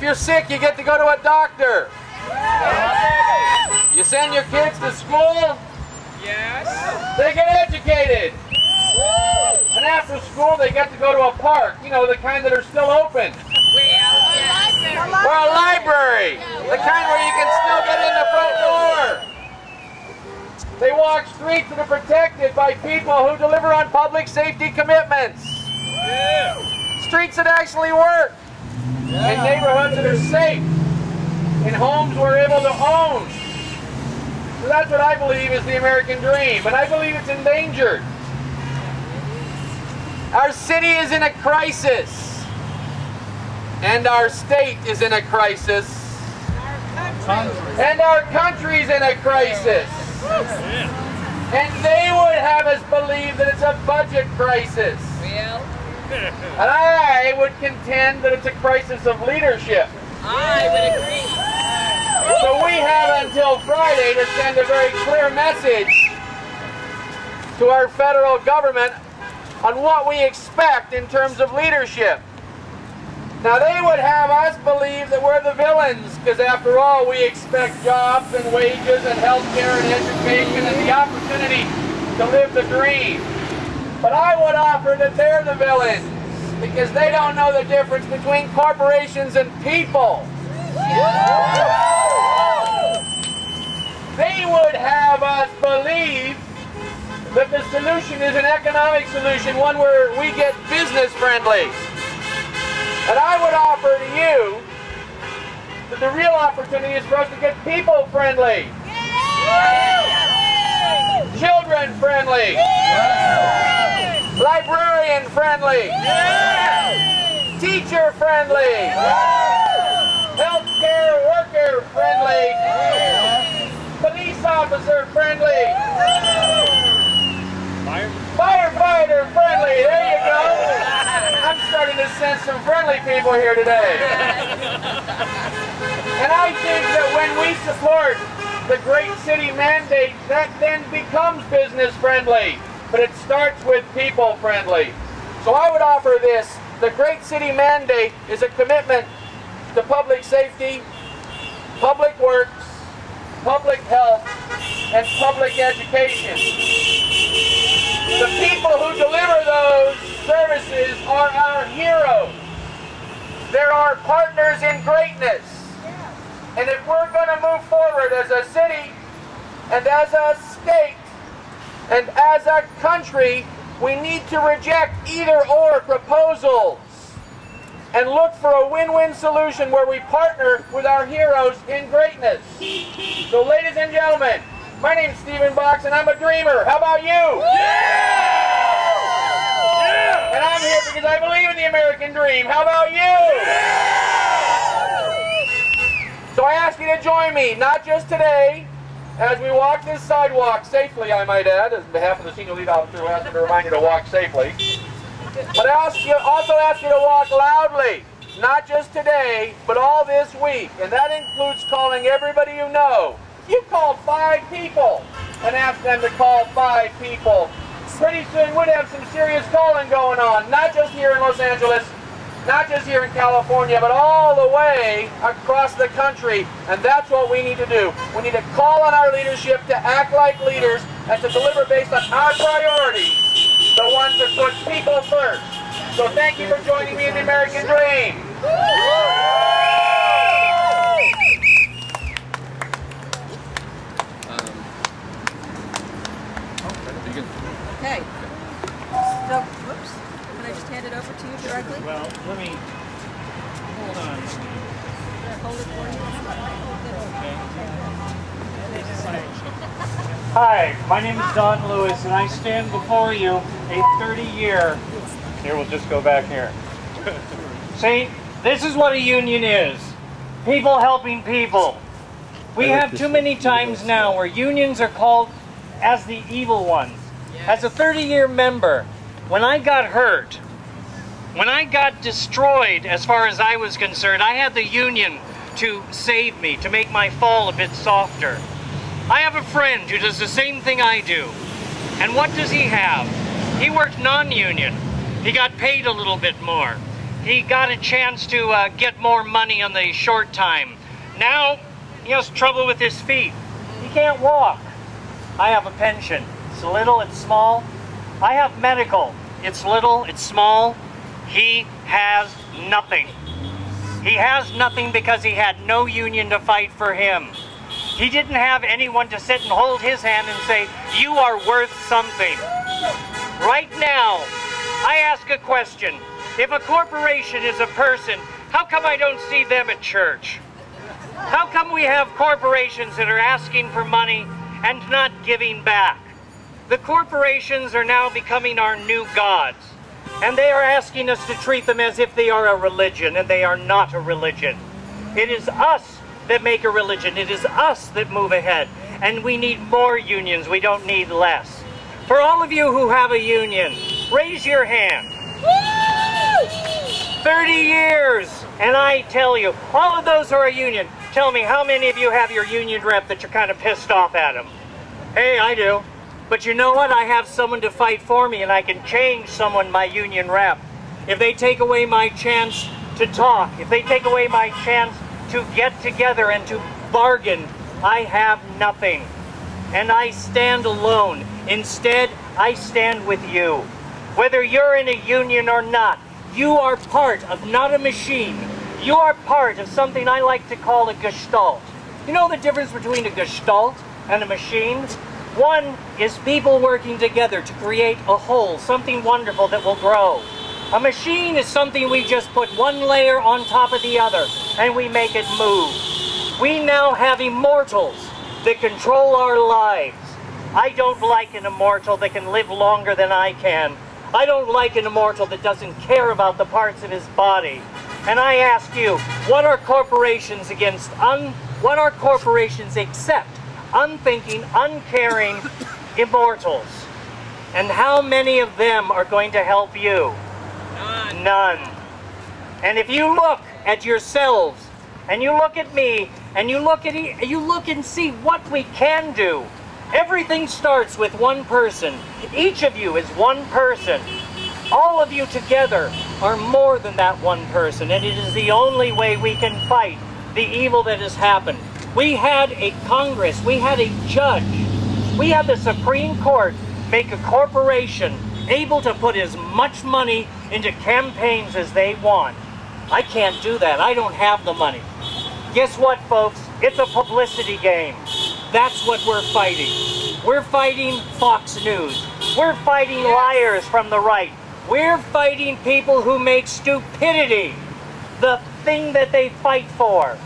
you're sick, you get to go to a doctor. You send your kids to school. Yes. They get educated. And after school, they get to go to a park. You know, the kind that are still open. Or a library. The kind where you can still get in the front door. They walk streets that are protected by people who deliver on public safety commitments. Streets that actually work. In neighborhoods that are safe. In homes we're able to own. So that's what I believe is the American dream. But I believe it's endangered. Our city is in a crisis. And our state is in a crisis. And our country's in a crisis. And they would have us believe that it's a budget crisis. And I would contend that it's a crisis of leadership. I would agree. So we have until Friday to send a very clear message to our federal government on what we expect in terms of leadership. Now they would have us believe that we're the villains, because after all we expect jobs and wages and health care and education and the opportunity to live the dream. But I would offer that they're the villains, because they don't know the difference between corporations and people. They would have us believe that the solution is an economic solution, one where we get business friendly. And I would offer to you that the real opportunity is for us to get people friendly, children friendly, librarian friendly, teacher friendly, healthcare worker friendly, police officer friendly, firefighter friendly. There you go. I'm starting to sense some friendly people here today. And I think that when we support the great city mandate, that then becomes business friendly. But it starts with people friendly. So I would offer this. The great city mandate is a commitment to public safety, public works, public health, and public education. The people who deliver those services are our heroes. They're our partners in greatness. And if we're going to move forward as a city and as a state and as a country, we need to reject either-or proposals and look for a win-win solution where we partner with our heroes in greatness. So ladies and gentlemen, my name's Stephen Box and I'm a dreamer. How about you? And I'm here because I believe in the American dream. How about you? So I ask you to join me, not just today, as we walk this sidewalk safely, I might add, as behalf of the senior lead officer who asked me to remind you to walk safely. But I also ask you to walk loudly, not just today, but all this week. And that includes calling everybody you know. You called 5 people and asked them to call 5 people. Pretty soon we'd have some serious calling going on, not just here in Los Angeles, not just here in California, but all the way across the country. And that's what we need to do. We need to call on our leadership to act like leaders and to deliver based on our priorities, the ones that put people first. So thank you for joining me in the American dream. Okay. So, whoops. Can I just hand it over to you directly? Well, let me, hold on. Hold it for you. Hi, my name is Don Lewis, and I stand before you, a 30-year, here we'll just go back here. See, this is what a union is. People helping people. We have too many times now where unions are called as the evil ones. As a 30-year member, when I got hurt, when I got destroyed as far as I was concerned, I had the union to save me, to make my fall a bit softer. I have a friend who does the same thing I do. And what does he have? He worked non-union. He got paid a little bit more. he got a chance to get more money on the short time. Now, he has trouble with his feet. He can't walk. I have a pension. It's little, it's small. I have medical. It's little, it's small. He has nothing. He has nothing because he had no union to fight for him. He didn't have anyone to sit and hold his hand and say, you are worth something. Right now, I ask a question. If a corporation is a person, how come I don't see them at church? How come we have corporations that are asking for money and not giving back? The corporations are now becoming our new gods. And they are asking us to treat them as if they are a religion, and they are not a religion. It is us that make a religion. It is us that move ahead. And we need more unions. We don't need less. For all of you who have a union, raise your hand. 30 years! And I tell you, all of those who are a union, tell me how many of you have your union rep that you're kind of pissed off at him? Hey, I do. But you know what? I have someone to fight for me, and I can change someone, my union rep. If they take away my chance to talk, if they take away my chance to get together and to bargain, I have nothing. And I stand alone. Instead, I stand with you. Whether you're in a union or not, you are part of not a machine. You are part of something I like to call a gestalt. You know the difference between a gestalt and a machine? One is people working together to create a whole, something wonderful that will grow. A machine is something we just put one layer on top of the other and we make it move. We now have immortals that control our lives. I don't like an immortal that can live longer than I can. I don't like an immortal that doesn't care about the parts of his body. And I ask you, what are corporations against? What are corporations except unthinking, uncaring immortals? And how many of them are going to help you? None. None. And if you look at yourselves, and you look at me, and you look and see what we can do. Everything starts with one person. Each of you is one person. All of you together are more than that one person, and it is the only way we can fight the evil that has happened. We had a Congress, we had a judge, we had the Supreme Court make a corporation able to put as much money into campaigns as they want. I can't do that. I don't have the money. Guess what, folks? It's a publicity game. That's what we're fighting. We're fighting Fox News. We're fighting liars from the right. We're fighting people who make stupidity the thing that they fight for.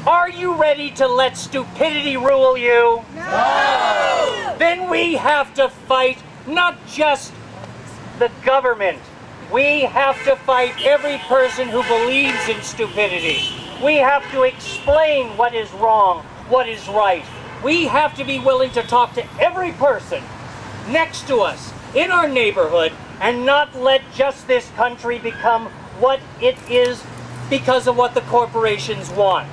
Are you ready to let stupidity rule you? No! Then we have to fight not just the government. We have to fight every person who believes in stupidity. We have to explain what is wrong, what is right. We have to be willing to talk to every person next to us in our neighborhood and not let just this country become what it is because of what the corporations want.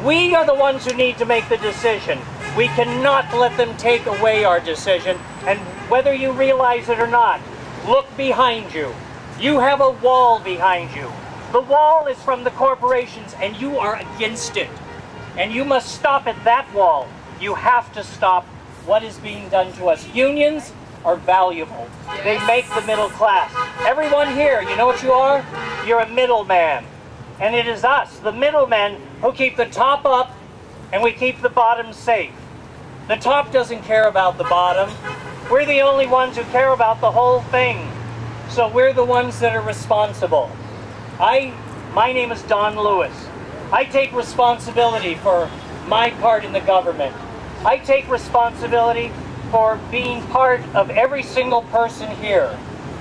We are the ones who need to make the decision. We cannot let them take away our decision, and whether you realize it or not, look behind you. You have a wall behind you. The wall is from the corporations, and you are against it. And you must stop at that wall. You have to stop what is being done to us. Unions are valuable. They make the middle class. Everyone here, you know what you are? You're a middleman. And it is us, the middlemen, who keep the top up and we keep the bottom safe. The top doesn't care about the bottom. We're the only ones who care about the whole thing. So we're the ones that are responsible. My name is Don Lewis. I take responsibility for my part in the government. I take responsibility for being part of every single person here.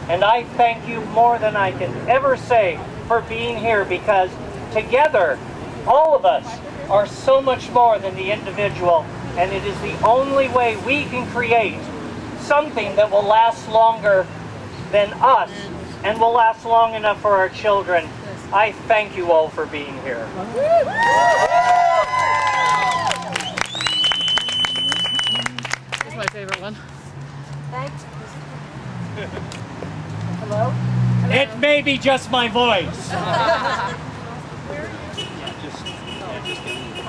And I thank you more than I can ever say for being here, because together, all of us are so much more than the individual, and it is the only way we can create something that will last longer than us and will last long enough for our children. I thank you all for being here. That's my favorite one. Thanks. Hello? It may be just my voice.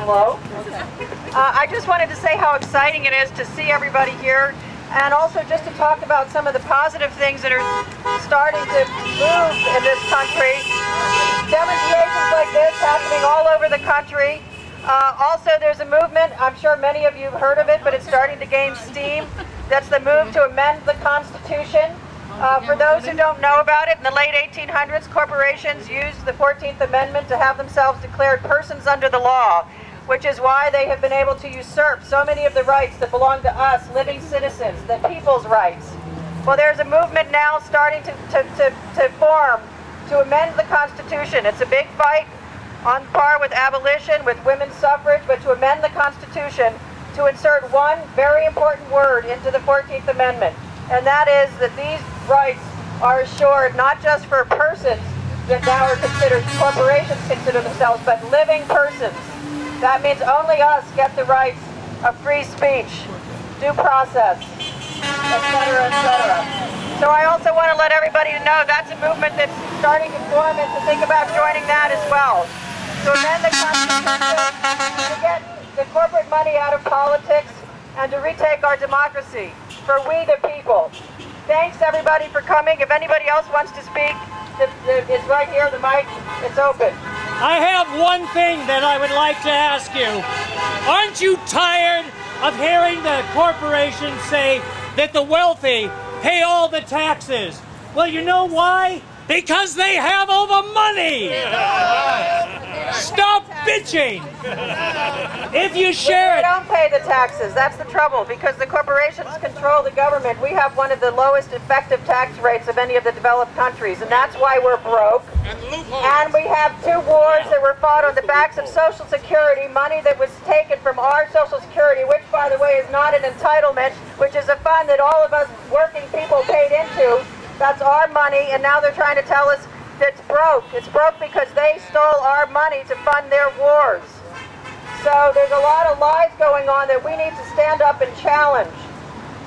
Hello? I just wanted to say how exciting it is to see everybody here, and also just to talk about some of the positive things that are starting to move in this country. Demonstrations like this happening all over the country. Also, there's a movement, I'm sure many of you have heard of it, but it's starting to gain steam. That's the move to amend the Constitution. For those who don't know about it, in the late 1800s, corporations used the 14th Amendment to have themselves declared persons under the law, which is why they have been able to usurp so many of the rights that belong to us, living citizens, the people's rights. Well, there's a movement now starting to form to amend the Constitution. It's a big fight on par with abolition, with women's suffrage, but to amend the Constitution to insert one very important word into the 14th Amendment, and that is that these rights are assured not just for persons that now are considered, corporations consider themselves, but living persons. That means only us get the rights of free speech, due process, etc., etc. So I also want to let everybody know that's a movement that's starting to form and to think about joining that as well. To amend the Constitution, to get the corporate money out of politics, and to retake our democracy for we the people. Thanks everybody for coming. If anybody else wants to speak, it's right here, the mic, it's open. I have one thing that I would like to ask you. Aren't you tired of hearing the corporations say that the wealthy pay all the taxes? Well, you know why? Because they have all the money! Stop bitching! If you share it... We don't pay the taxes. That's the trouble, because the corporations control the government. We have one of the lowest effective tax rates of any of the developed countries, and that's why we're broke. And we have 2 wars that were fought on the backs of Social Security, money that was taken from our Social Security, which, by the way, is not an entitlement, which is a fund that all of us working people paid into. That's our money, and now they're trying to tell us that it's broke. It's broke because they stole our money to fund their wars. So there's a lot of lies going on that we need to stand up and challenge,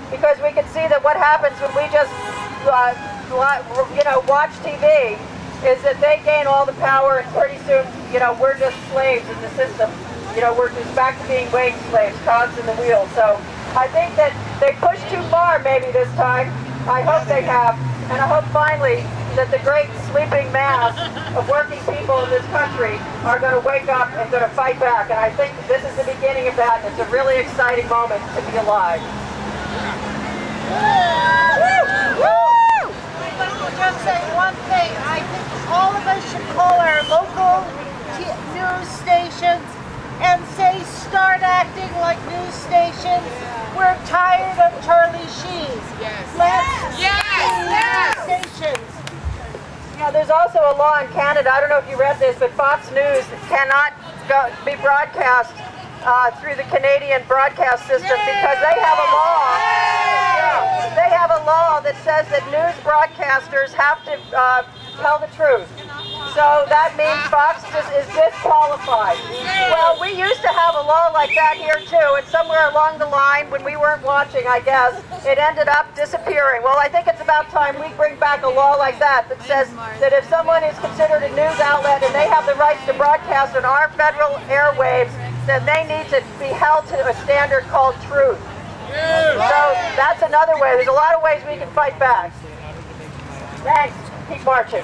because we can see that what happens when we just watch TV is that they gain all the power, and pretty soon, we're just slaves in the system. We're just back to being wage slaves, cogs in the wheel. So I think that they pushed too far maybe this time. I hope they have. And I hope finally that the great sleeping mass of working people in this country are going to wake up and going to fight back. And I think this is the beginning of that. And it's a really exciting moment to be alive. I'll just say one thing. I think all of us should call our local news stations and say, start acting like news stations. We're tired of Charlie Sheen. Let's stations. There's also a law in Canada, I don't know if you read this, but Fox News cannot be broadcast through the Canadian broadcast system because they have a law. They have a law that says that news broadcasters have to tell the truth. So that means Fox is disqualified. Well, we used to have a law like that here too, and somewhere along the line, when we weren't watching, I guess, it ended up disappearing. Well, I think it's about time we bring back a law like that that says that if someone is considered a news outlet and they have the rights to broadcast on our federal airwaves, then they need to be held to a standard called truth. So that's another way. There's a lot of ways we can fight back. Thanks. Keep marching.